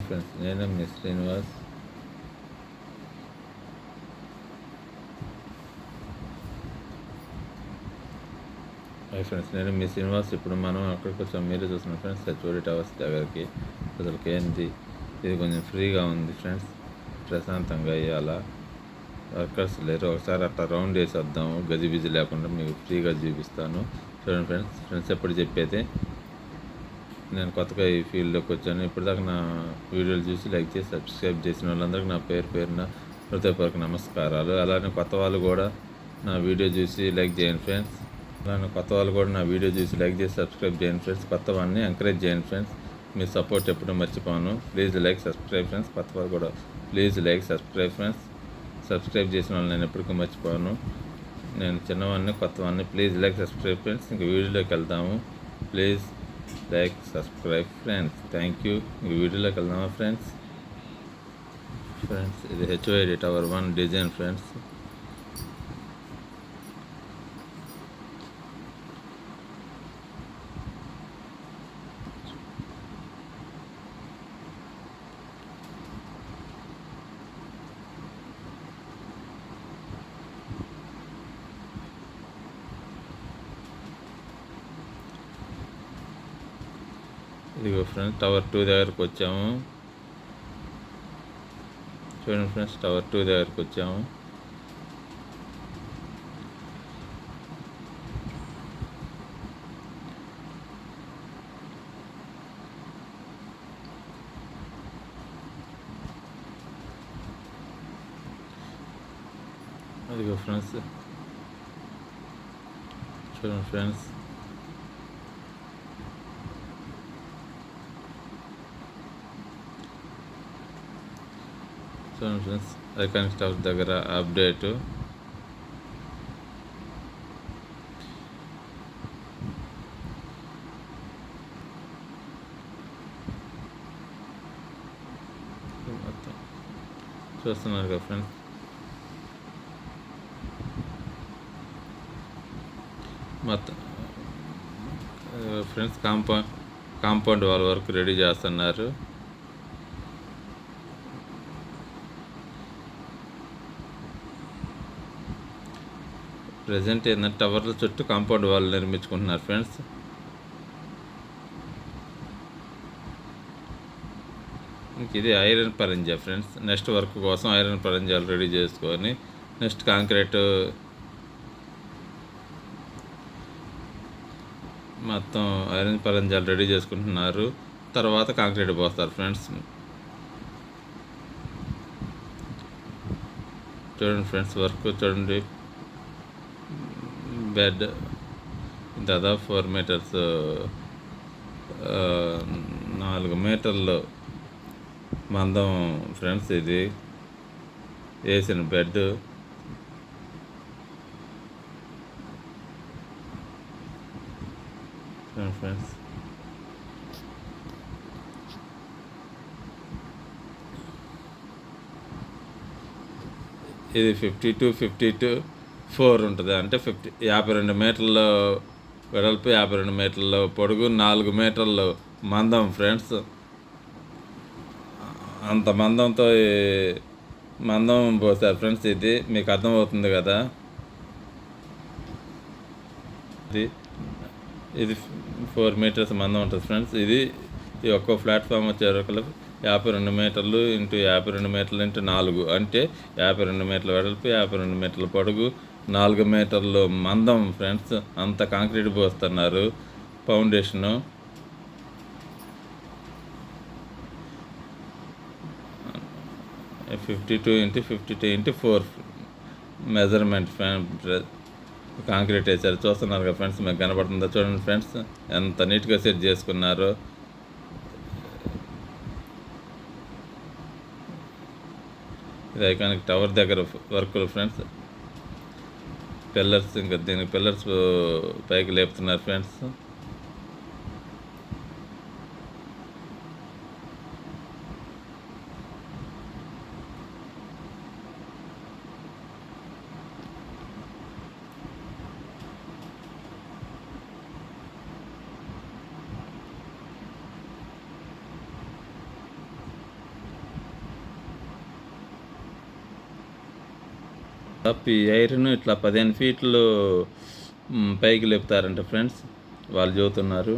Friends, నేను మీ శ్రీనివాస్. నేను మీ శ్రీనివాస్. ఇప్పుడు మనం అక్కడికి వచ్చాం, మీరే చూస్తున్నాం ఫ్రెండ్స్. హెచ్ఓడి టవర్స్ దగ్గరికి. అసలుకి ఏంటి, ఇది కొంచెం ఫ్రీగా ఉంది ఫ్రెండ్స్. ప్రశాంతంగా ఇవ్వాల, వర్కర్స్ లేరు. ఒకసారి అట్లా రౌండ్ వేసి వద్దాము, గజిబిజి లేకుండా మీకు ఫ్రీగా చూపిస్తాను. చూడండి ఫ్రెండ్స్ ఎప్పుడు చెప్పేది, నేను కొత్తగా ఈ ఫీల్డ్లోకి వచ్చాను. ఇప్పటిదాకా నా వీడియోలు చూసి లైక్ చేసి సబ్స్క్రైబ్ చేసిన వాళ్ళందరికీ నా పేరున హృదయపూర్వక నమస్కారాలు. అలానే కొత్త వాళ్ళు కూడా నా వీడియో చూసి లైక్ చేయండి ఫ్రెండ్స్. సబ్స్క్రైబ్ చేయండి ఫ్రెండ్స్. కొత్త వాళ్ళని ఎంకరేజ్ చేయండి ఫ్రెండ్స్. మీ సపోర్ట్ ఎప్పుడు మర్చిపోను. Please like subscribe friends. కొత్త వాళ్ళు కూడా please like subscribe friends. Subscribe చేసిన వాళ్ళు నేను ఎప్పటికీ మర్చిపోను. నేను చిన్నవాడిని, కొత్తవాడిని. Please like subscribe friends. ఇంక వీడియోలోకి వెళ్దాము. Please like subscribe friends. Thank you. ఈ వీడియోలోకి వెళ్దామా ఫ్రెండ్స్. ఇది హెచ్ఓడి టవర్ 1 డిజైన్ ఫ్రెండ్స్. ఇదిగో ఫ్రెండ్స్, టవర్ 2 దగ్గరకు వచ్చాము. చూడండి ఫ్రెండ్స్, టవర్ 2 దగ్గరకు వచ్చాము. అదిగో ఫ్రెండ్స్, చూడండి ఫ్రెండ్స్. ఐకానిక్ టవర్ దగ్గర అప్డేటు. మొత్తం చూస్తున్నారు కదా ఫ్రెండ్స్. మొత్తం ఫ్రెండ్స్ కాంపౌండ్ వాల్ వరకు రెడీ చేస్తున్నారు. ప్రజెంట్ ఏంటంటే టవర్ల చుట్టూ కాంపౌండ్ వాల్ నిర్మించుకుంటున్నారు ఫ్రెండ్స్. ఇంక ఇది ఐరన్ పరంజా ఫ్రెండ్స్. నెక్స్ట్ వర్క్ కోసం ఐరన్ పరంజాలు రెడీ చేసుకొని నెక్స్ట్ కాంక్రీట్ మొత్తం ఐరన్ పరంజాలు రెడీ చేసుకుంటున్నారు. తర్వాత కాంక్రీట్ పోస్తారు ఫ్రెండ్స్. చూడండి ఫ్రెండ్స్, వర్క్ చూడండి. బెడ్ దాదాపు 4 మీటర్స్, 4 మీటర్లు మందం ఫ్రెండ్స్. ఇది వేసిన బెడ్. ఫ్రెండ్స్ ఇది 52-4 ఉంటుంది. అంటే 52 మీటర్ల వెడల్పు, 52 మీటర్ల పొడుగు, 4 మీటర్లు మందం ఫ్రెండ్స్. అంత మందంతో మందం పోసారు ఫ్రెండ్స్. ఇది మీకు అర్థమవుతుంది కదా. ఇది 4 మీటర్స్ మందం ఉంటుంది ఫ్రెండ్స్. ఇది ఈ ఒక్కో ప్లాట్ఫామ్ వచ్చేవరకు 52 మీటర్లు ఇంటూ 52 మీటర్లు ఇంటూ 4 అంటే 52 మీటర్ల వెడల్పు, 52 మీటర్ల పొడుగు, 4 మీటర్లు మందం ఫ్రెండ్స్. అంత కాంక్రీట్ పోస్తున్నారు foundation. (52 x 52 x 4) measurement concrete వేసారు. చూస్తున్నారు కదా ఫ్రెండ్స్, మీకు కనపడుతుందో చూడండి ఫ్రెండ్స్, ఎంత నీట్గా సెట్ చేసుకున్నారు. ఇది ఐకానిక్ టవర్ దగ్గర వర్కులు ఫ్రెండ్స్. పిల్లర్స్, ఇంకా దీనికి పిల్లర్స్ పైకి లేపుతున్నారు ఫ్రెండ్స్. ఈ ఐరన్ ఇట్లా 15 ఫీట్లు పైకి లేపుతారంట ఫ్రెండ్స్, వాళ్ళు చెబుతున్నారు.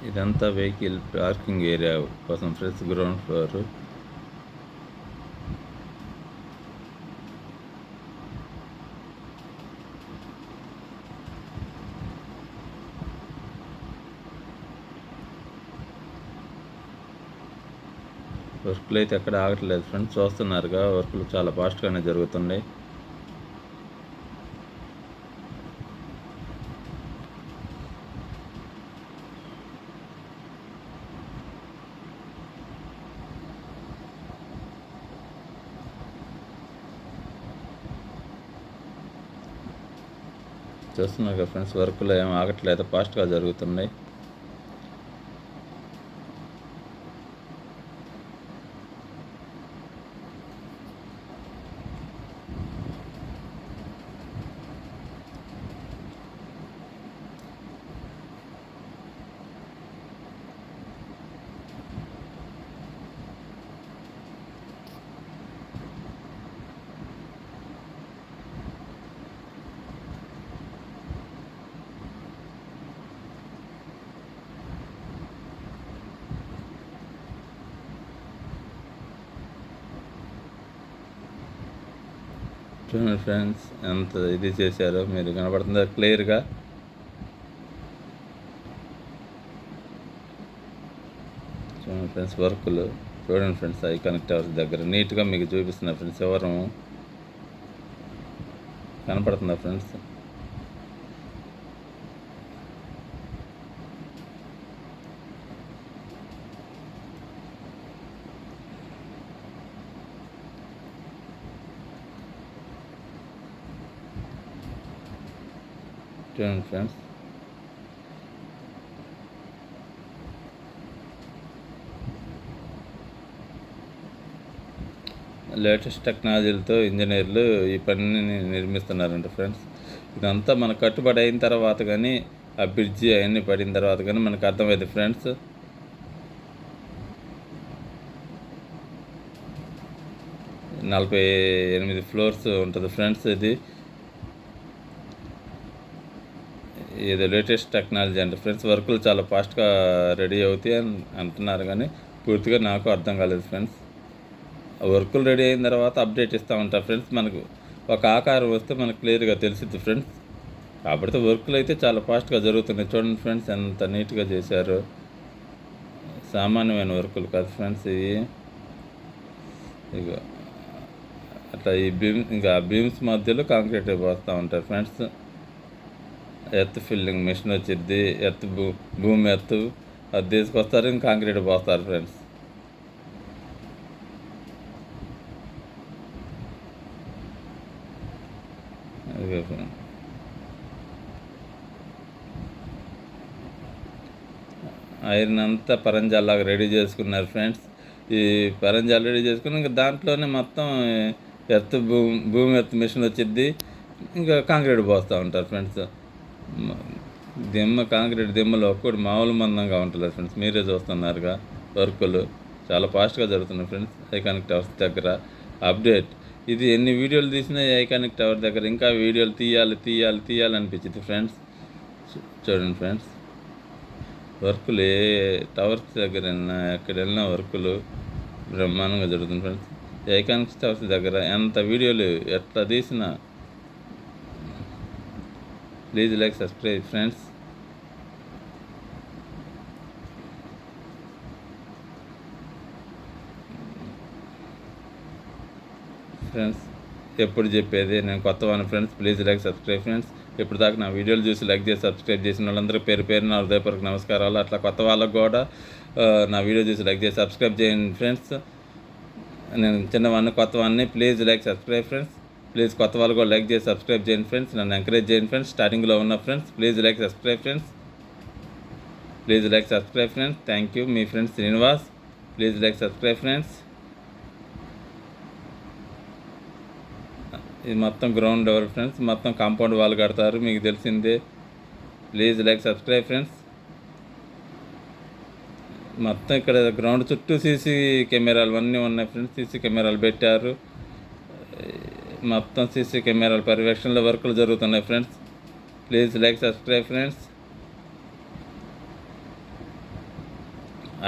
ఇదంతా వెహికల్ పార్కింగ్ ఏరియా కోసం ఫ్రెండ్స్, గ్రౌండ్ ఫ్లోర్. వర్క్లు అయితే ఎక్కడ ఆగట్లేదు ఫ్రెండ్స్, చూస్తున్నారుగా వర్క్లు చాలా ఫాస్ట్గానే జరుగుతున్నాయి. చూస్తున్నారు కదా ఫ్రెండ్స్, వర్క్లు ఏం ఆగట్లేదు, ఫాస్ట్గా జరుగుతున్నాయి. చూడండి ఫ్రెండ్స్, ఎంత ఇది చేశారో మీరు కనబడుతుందా క్లియర్గా. చూడండి ఫ్రెండ్స్, వర్కులు చూడండి ఫ్రెండ్స్, ఐకానిక్ టవర్స్ దగ్గర నీట్గా మీకు చూపిస్తున్నా ఫ్రెండ్స్. ఎవరు కనపడుతుందా ఫ్రెండ్స్? చూడండి ఫ్రెండ్స్, లేటెస్ట్ టెక్నాలజీలతో ఇంజనీర్లు ఈ పనిని నిర్మిస్తున్నారంట ఫ్రెండ్స్. ఇదంతా మనకు కట్టుబడి అయిన తర్వాత కానీ, ఆ బ్రిడ్జి అవన్నీ పడిన తర్వాత కానీ మనకు అర్థమైంది ఫ్రెండ్స్. నలభై 48 ఫ్లోర్స్ ఉంటుంది ఫ్రెండ్స్. ఇది లేటెస్ట్ టెక్నాలజీ అంటే ఫ్రెండ్స్. వర్కులు చాలా ఫాస్ట్గా రెడీ అవుతాయి అని అంటున్నారు, కానీ పూర్తిగా నాకు అర్థం కాలేదు ఫ్రెండ్స్. వర్కులు రెడీ అయిన తర్వాత అప్డేట్ ఇస్తూ ఉంటారు ఫ్రెండ్స్. మనకు ఒక ఆకారం వస్తే మనకు క్లియర్గా తెలిసిద్ది ఫ్రెండ్స్. కాకపోతే వర్కులు అయితే చాలా ఫాస్ట్గా జరుగుతున్నాయి. చూడండి ఫ్రెండ్స్, ఎంత నీట్గా చేశారు. సామాన్యమైన వర్కులు కాదు ఫ్రెండ్స్ ఇవి. ఇక అట్లా ఈ బీమ్స్ మధ్యలో కాంక్రీట్ పోస్తూ ఉంటారు ఫ్రెండ్స్. ఎర్త్ ఫిల్లింగ్ మిషన్ వచ్చింది, భూమి ఎర్త్ అది తీసుకొస్తారు, ఇంకా కాంక్రీట్ పోస్తారు ఫ్రెండ్స్. ఐరన్ అంతా పరంజాలాగా రెడీ చేసుకున్నారు ఫ్రెండ్స్. ఈ పరంజాలు రెడీ చేసుకుని ఇంకా దాంట్లోనే మొత్తం భూమి ఎర్త్ మిషన్ వచ్చింది, ఇంకా కాంక్రీట్ పోస్తూ ఉంటారు ఫ్రెండ్స్. కాంక్రీట్ దిమ్మలు ఒక్కటి మామూలు మందంగా ఉంటుంది ఫ్రెండ్స్. మీరే చూస్తున్నారుగా వర్కులు చాలా ఫాస్ట్గా జరుగుతున్నాయి ఫ్రెండ్స్. ఐకానిక్ టవర్స్ దగ్గర అప్డేట్ ఇది ఎన్ని వీడియోలు తీసినా ఐకానిక్ టవర్ దగ్గర ఇంకా వీడియోలు తీయాలి అనిపించింది ఫ్రెండ్స్. చూడండి ఫ్రెండ్స్, వర్కులు ఏ టవర్స్ దగ్గర వెళ్ళినా ఎక్కడ వెళ్ళినా వర్కులు బ్రహ్మాండంగా జరుగుతుంది ఫ్రెండ్స్. ఐకానిక్ టవర్స్ దగ్గర ఎంత వీడియోలు ఎట్లా తీసినా. Please like subscribe friends. ఎప్పుడు చెప్పేది నేను కొత్తవాడిని friends. Please like subscribe friends. ఇప్పుడు దాకా నా వీడియోలు చూసి లైక్ చేసి సబ్స్క్రైబ్ చేసిన వాళ్ళందరూ పేరు నా హృదయపూర్వక నమస్కారాలు. అట్లా కొత్త వాళ్ళకు కూడా నా వీడియో చూసి లైక్ చేసి సబ్స్క్రైబ్ చేయండి ఫ్రెండ్స్. నేను చిన్నవాడిని కొత్తవాడిని. Please like subscribe friends. Please కొత్త వాళ్ళు కూడా లైక్ చేసి సబ్స్క్రైబ్ చేయండి ఫ్రెండ్స్. నన్ను ఎంకరేజ్ చేయండి ఫ్రెండ్స్. స్టార్టింగ్లో ఉన్న friends please like subscribe friends. Please like subscribe friends. Thank you. Me friends Srinivas. Please like subscribe friends. ఇది మొత్తం గ్రౌండ్ లెవెల్ ఫ్రెండ్స్. మొత్తం కాంపౌండ్ వాల్ కడతారు, మీకు తెలిసిందే. Please like subscribe friends. మొత్తం ఇక్కడ గ్రౌండ్ చుట్టూ సీసీ కెమెరాలు అన్నీ ఉన్నాయి ఫ్రెండ్స్. సీసీ కెమెరాలు పెట్టారు. మొత్తం సీసీ కెమెరాల పర్యవేక్షణలో వర్కులు జరుగుతున్నాయి friends. Please like subscribe friends.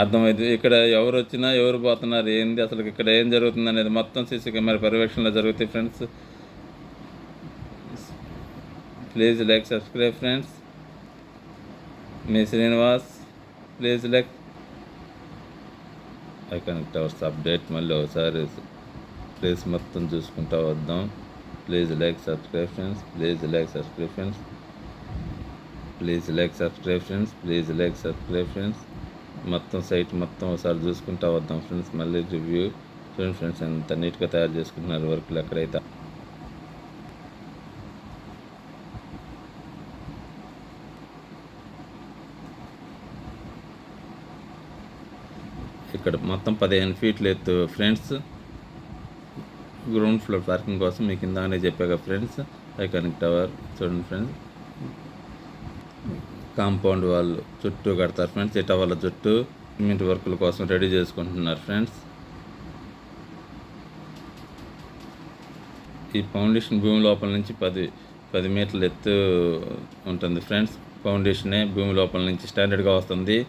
అర్థమైంది. ఇక్కడ ఎవరు వచ్చినా ఎవరు పోతున్నారు ఏంది అసలు ఇక్కడ ఏం జరుగుతుంది అనేది మొత్తం సీసీ కెమెరా పర్యవేక్షణలో జరుగుతాయి friends. Please like subscribe friends. Me Srinivas. Please like. Iconic towers update మళ్ళీ ఒకసారి ప్లేస్ మొత్తం చూసుకుంటూ వద్దాం. Please like subscribe friends. Please like subscribe friends. Please like subscribe friends. Please like subscribe friends. మొత్తం సైట్ మొత్తం ఒకసారి చూసుకుంటూ వద్దాం ఫ్రెండ్స్. మళ్ళీ రివ్యూ చూడండి ఫ్రెండ్స్, ఎంత నీట్గా తయారు చేసుకుంటున్నారు వర్క్లు ఎక్కడైతే. ఇక్కడ మొత్తం 15 ఫీట్లు ఎత్తు ఫ్రెండ్స్. గ్రౌండ్ ఫ్లోర్ పార్కింగ్ కోసం మీకు ఇందాకనే చెప్పాక ఫ్రెండ్స్. ఐకానిక్ టవర్ చూడండి ఫ్రెండ్స్. కాంపౌండ్ వాళ్ళు చుట్టూ కడతారు ఫ్రెండ్స్. ఈ టవర్ల చుట్టూ సిమెంట్ వర్కుల కోసం రెడీ చేసుకుంటున్నారు ఫ్రెండ్స్. ఈ ఫౌండేషన్ భూమి లోపల నుంచి 10 మీటర్ల ఎత్తు ఉంటుంది ఫ్రెండ్స్. ఫౌండేషనే భూమి లోపల నుంచి స్టాండర్డ్గా వస్తుంది.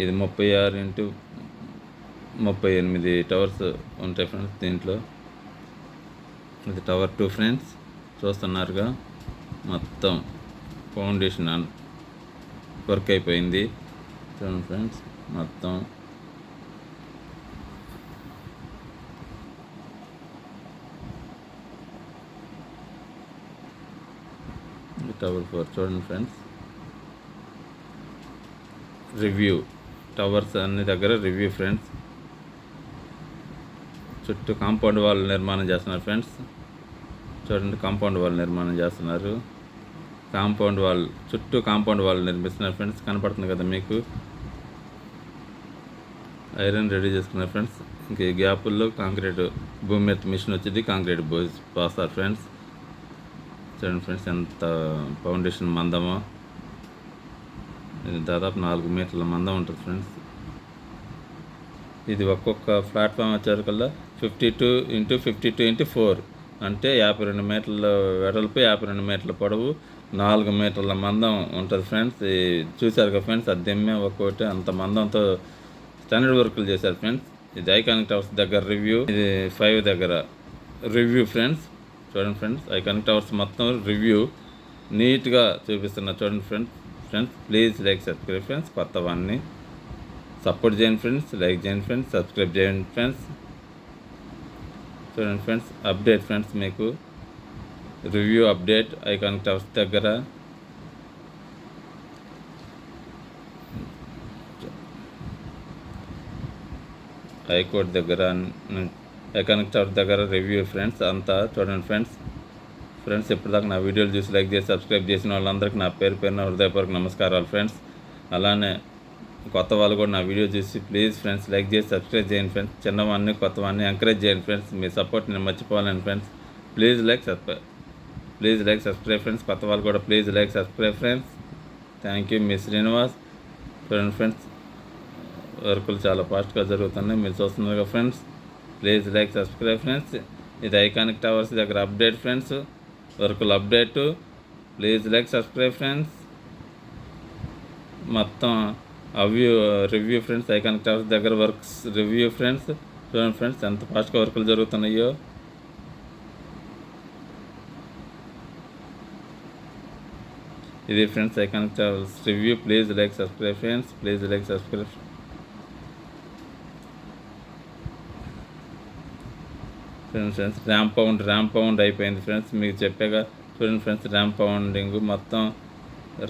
ఇది 36 × 38 టవర్స్ ఉంటాయి ఫ్రెండ్స్ దీంట్లో. ఇది టవర్ 2 ఫ్రెండ్స్. చూస్తున్నారుగా మొత్తం ఫౌండేషన్ వర్క్ అయిపోయింది చూడండి ఫ్రెండ్స్. మొత్తం టవర్ 4 చూడండి ఫ్రెండ్స్. రివ్యూ టవర్స్ అన్ని దగ్గర రివ్యూ ఫ్రెండ్స్. చుట్టూ కాంపౌండ్ వాల్ నిర్మాణం చేస్తున్నారు ఫ్రెండ్స్. చూడండి కాంపౌండ్ వాల్ నిర్మాణం చేస్తున్నారు. కాంపౌండ్ వాల్ చుట్టూ కాంపౌండ్ వాల్ నిర్మిస్తున్నారు ఫ్రెండ్స్. కనపడుతుంది కదా మీకు. ఐరన్ రెడీ చేసుకున్నారు ఫ్రెండ్స్. ఇంక ఈ గ్యాపుల్లో కాంక్రీట్ భూమి మీద మిషన్ వచ్చింది, కాంక్రీట్ పోస్తారు ఫ్రెండ్స్. చూడండి ఫ్రెండ్స్ ఎంత ఫౌండేషన్ మందమో. ఇది దాదాపు 4 మీటర్ల మందం ఉంటుంది ఫ్రెండ్స్. ఇది ఒక్కొక్క ప్లాట్ఫామ్ వచ్చేకల్లా 52 × 52 × 4 అంటే 52 మీటర్ల వెడల్పు, 52 మీటర్ల పొడవు, 4 మీటర్ల మందం ఉంటుంది ఫ్రెండ్స్. చూశారు కదా ఫ్రెండ్స్. అది దిమ్మే ఒక్కొక్కటి అంత మందంతో స్టాండర్డ్ వర్కులు చేశారు ఫ్రెండ్స్. ఇది ఐకానిక్ టవర్స్ దగ్గర రివ్యూ. ఇది 5 దగ్గర రివ్యూ ఫ్రెండ్స్. చూడండి ఫ్రెండ్స్ ఐకానిక్ టవర్స్ మొత్తం రివ్యూ నీట్గా చూపిస్తున్నా చూడండి friends. Please like subscribe friends. కొత్తవన్నీ సపోర్ట్ చేయండి ఫ్రెండ్స్. లైక్ చేయండి ఫ్రెండ్స్. సబ్స్క్రైబ్ చేయండి ఫ్రెండ్స్. చూడండి ఫ్రెండ్స్ అప్డేట్ ఫ్రెండ్స్. మీకు రివ్యూ అప్డేట్ ఐకానిక్ టవర్స్ దగ్గర. హైకోర్టు దగ్గర ఐకానిక్ టవర్స్ దగ్గర రివ్యూ ఫ్రెండ్స్ అంతా చూడండి ఫ్రెండ్స్. ఇప్పటిదాకా నా వీడియోలు చూసి లైక్ చేసి సబ్స్క్రైబ్ చేసిన వాళ్ళందరికీ నా పేరున హృదయపూర్వక నమస్కారాలు ఫ్రెండ్స్. అలానే కొత్త వాళ్ళు కూడా నా వీడియో చూసి ప్లీజ్ ఫ్రెండ్స్ లైక్ చేసి సబ్స్క్రైబ్ చేయండి ఫ్రెండ్స్. చిన్నవాన్ని కొత్తవాన్ని ఎంకరేజ్ చేయండి ఫ్రెండ్స్. మీ సపోర్ట్ నేను మర్చిపోవాలని friends. Please like subscribe friends. కొత్త వాళ్ళు కూడా please like subscribe friends. Thank you. మీ శ్రీనివాస్. చూడండి ఫ్రెండ్స్ వర్కులు చాలా ఫాస్ట్గా జరుగుతున్నాయి మీరు చూస్తున్నారు friends. Please like subscribe friends. ఇది ఐకానిక్ టవర్స్ దగ్గర అప్డేట్ ఫ్రెండ్స్. వర్కులు update. Please like subscribe friends. మొత్తం రివ్యూ ఫ్రెండ్స్. ఐకానిక్ టవర్స్ దగ్గర వర్క్స్ రివ్యూ ఫ్రెండ్స్. చూడండి ఫ్రెండ్స్ ఎంత ఫాస్ట్గా వర్కులు జరుగుతున్నాయో. ఇది friends iconic towers review. Please like subscribe friends. Please like subscribe. Friends ramp pound అయిపోయింది ఫ్రెండ్స్. మీకు చెప్పాక చూడండి ఫ్రెండ్స్. ర్యాంప్ పౌండింగ్ మొత్తం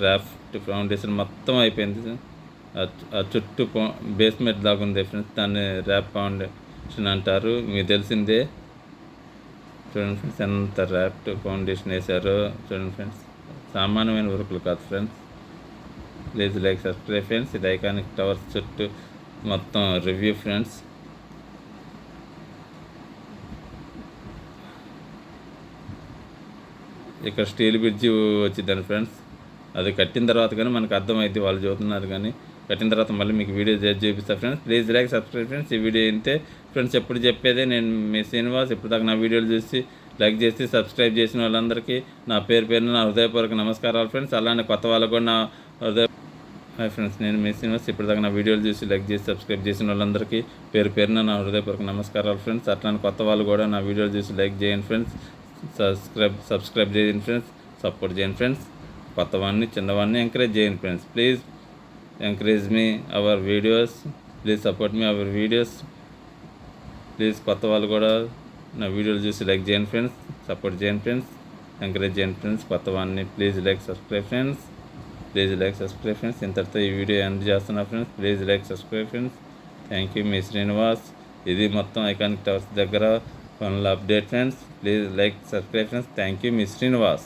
రాఫ్ట్ ఫౌండేషన్ మొత్తం అయిపోయింది. ఆ చుట్టూ బేస్మెంట్ దాకా ఉంది ఫ్రెండ్స్. దాన్ని ర్యాప్ ఫౌండేషన్ అంటారు, మీకు తెలిసిందే. చూడండి ఫ్రెండ్స్ ఎంత ర్యాప్ట్ ఫౌండేషన్ వేశారో చూడండి ఫ్రెండ్స్. సామాన్యమైన వర్కులు కాదు friends. Please like subscribe friends. ఇది ఐకానిక్ టవర్స్ చుట్టూ మొత్తం రివ్యూ ఫ్రెండ్స్. ఇక్కడ స్టీల్ బ్రిడ్జి వచ్చిందని ఫ్రెండ్స్. అది కట్టిన తర్వాత కానీ మనకు అర్థమైంది, వాళ్ళు చదువుతున్నారు కానీ కట్టిన తర్వాత మళ్ళీ మీకు వీడియో చేసి చూపిస్తా friends. Please like subscribe friends. ఈ వీడియో అయితే ఫ్రెండ్స్ ఎప్పుడు చెప్పేదే, నేను మీ శ్రీనివాస్. ఇప్పుడు దాకా నా వీడియోలు చూసి లైక్ చేసి సబ్స్క్రైబ్ చేసిన వాళ్ళందరికీ నా పేరున నా హృదయపూర్వక నమస్కారాలు ఫ్రెండ్స్. అలానే కొత్త వాళ్ళకు కూడా నా హాయ్ ఫ్రెండ్స్, నేను మీ శ్రీనివాస్. ఇప్పుడు దాకా నా వీడియోలు చూసి లైక్ చేసి సబ్స్క్రైబ్ చేసిన వాళ్ళందరికీ పేరున నా హృదయపూర్వక నమస్కారాలు ఫ్రెండ్స్. అట్లానే కొత్త వాళ్ళు కూడా నా వీడియోలు చూసి లైక్ చేయండి ఫ్రెండ్స్. సబ్స్క్రైబ్ చేయండి ఫ్రెండ్స్. సపోర్ట్ చేయండి ఫ్రెండ్స్. కొత్తవాడిని చిన్నవాడిని ఎంకరేజ్ చేయండి ఫ్రెండ్స్. ప్లీజ్ ఎంకరేజ్ మీ అవర్ వీడియోస్. ప్లీజ్ సపోర్ట్ మీ అవర్ వీడియోస్. ప్లీజ్ కొత్త వాళ్ళు కూడా నా వీడియోలు చూసి లైక్ చేయండి ఫ్రెండ్స్. సపోర్ట్ చేయండి ఫ్రెండ్స్. ఎంకరేజ్ చేయండి ఫ్రెండ్స్. కొత్తవాడిని please like subscribe friends. Please like subscribe friends. ఇంతటితో ఈ వీడియో ఎండ్ చేస్తున్నా friends. Please like subscribe friends. Thank you, మీ శ్రీనివాస్. ఇది మొత్తం ఐకానిక్ టవర్స్ దగ్గర పనుల update friends. Please like subscribe friends. Thank you, మీ శ్రీనివాస్.